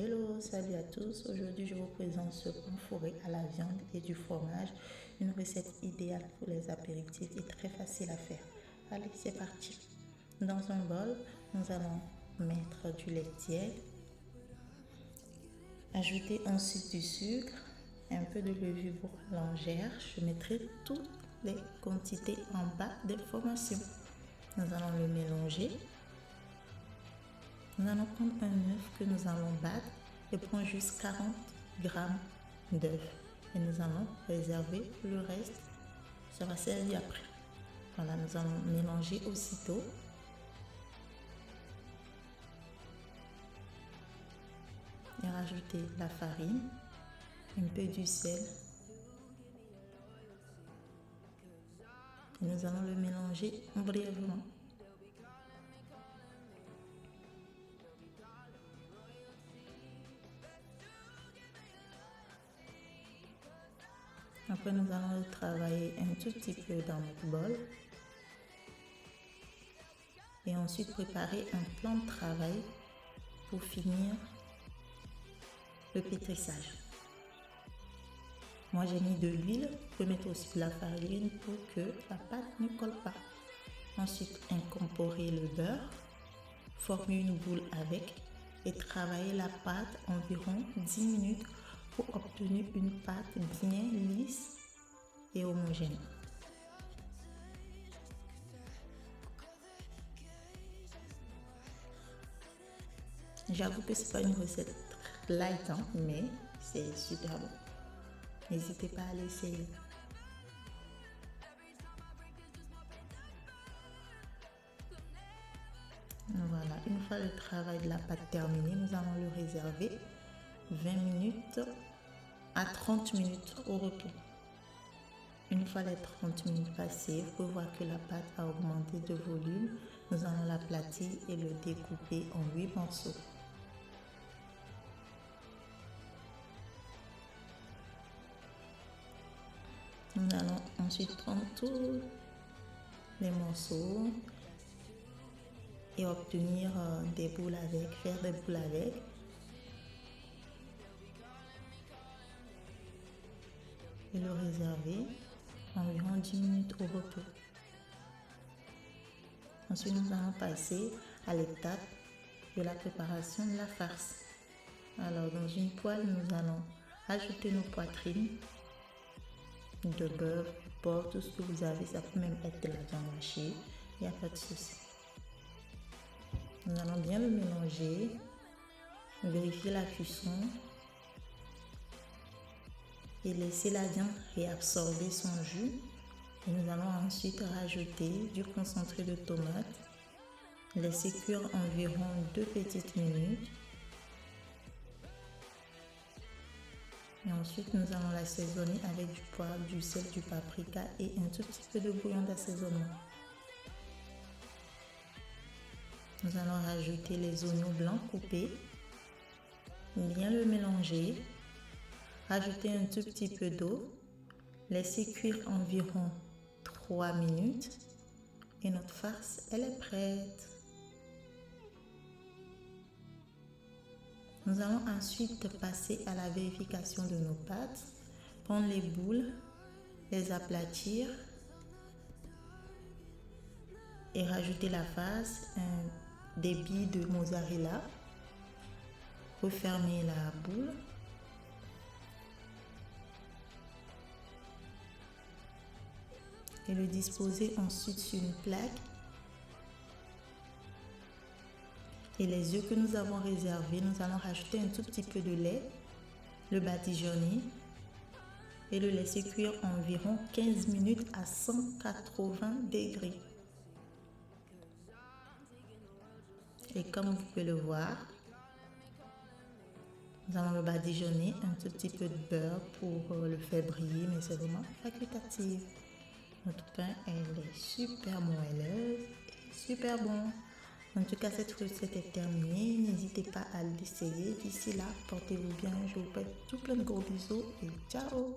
Hello, salut à tous. Aujourd'hui, je vous présente ce pain fourré à la viande et du fromage. Une recette idéale pour les apéritifs et très facile à faire. Allez, c'est parti. Dans un bol, nous allons mettre du lait tiède. Ajouter ensuite du sucre, un peu de levure boulangère. Je mettrai toutes les quantités en bas d'informations. Nous allons le mélanger. Nous allons prendre un œuf que nous allons battre et prendre juste 40 g d'œuf. Et nous allons réserver le reste, sera servi après. Voilà, nous allons mélanger aussitôt. Et rajouter la farine, un peu du sel. Et nous allons le mélanger brièvement. Après, nous allons le travailler un tout petit peu dans notre bol. Et ensuite préparer un plan de travail pour finir le pétrissage. Moi, j'ai mis de l'huile. Vous pouvez mettre aussi de la farine pour que la pâte ne colle pas. Ensuite, incorporer le beurre, former une boule avec et travailler la pâte environ 10 minutes pour obtenir une pâte bien lisse et homogène. J'avoue que c'est pas une recette light, mais c'est super bon. N'hésitez pas à l'essayer. Voilà, une fois le travail de la pâte terminé, nous allons le réserver 20 minutes à 30 minutes au repos. Une fois les 30 minutes passées, vous pouvez voir que la pâte a augmenté de volume. Nous allons l'aplatir et le découper en 8 morceaux. Nous allons ensuite prendre tous les morceaux et obtenir des boules avec, faire des boules avec. Et le réserver environ 10 minutes au repos. Ensuite, nous allons passer à l'étape de la préparation de la farce. Alors, dans une poêle, nous allons ajouter nos poitrines de bœuf, de porc, tout ce que vous avez. Ça peut même être de la viande hachée, il n'y a pas de souci. Nous allons bien le mélanger, vérifier la cuisson et laisser la viande réabsorber son jus. Et nous allons ensuite rajouter du concentré de tomate, laisser cuire environ 2 petites minutes. Et ensuite, nous allons l'assaisonner avec du poivre, du sel, du paprika et un tout petit peu de bouillon d'assaisonnement. Nous allons rajouter les oignons blancs coupés, bien le mélanger, rajouter un tout petit peu d'eau, laisser cuire environ 3 minutes et notre farce, elle est prête. Nous allons ensuite passer à la vérification de nos pâtes, prendre les boules, les aplatir et rajouter la farce, des billes de mozzarella, refermer la boule. Et le disposer ensuite sur une plaque. Et les œufs que nous avons réservés, nous allons rajouter un tout petit peu de lait, le badigeonner et le laisser cuire environ 15 minutes à 180 degrés. Et comme vous pouvez le voir, nous allons le badigeonner, un tout petit peu de beurre pour le faire briller, mais c'est vraiment facultatif. Notre pain, elle est super moelleuse et super bon. En tout cas, cette recette est terminée. N'hésitez pas à l'essayer. D'ici là, portez-vous bien. Je vous fais tout plein de gros bisous et ciao!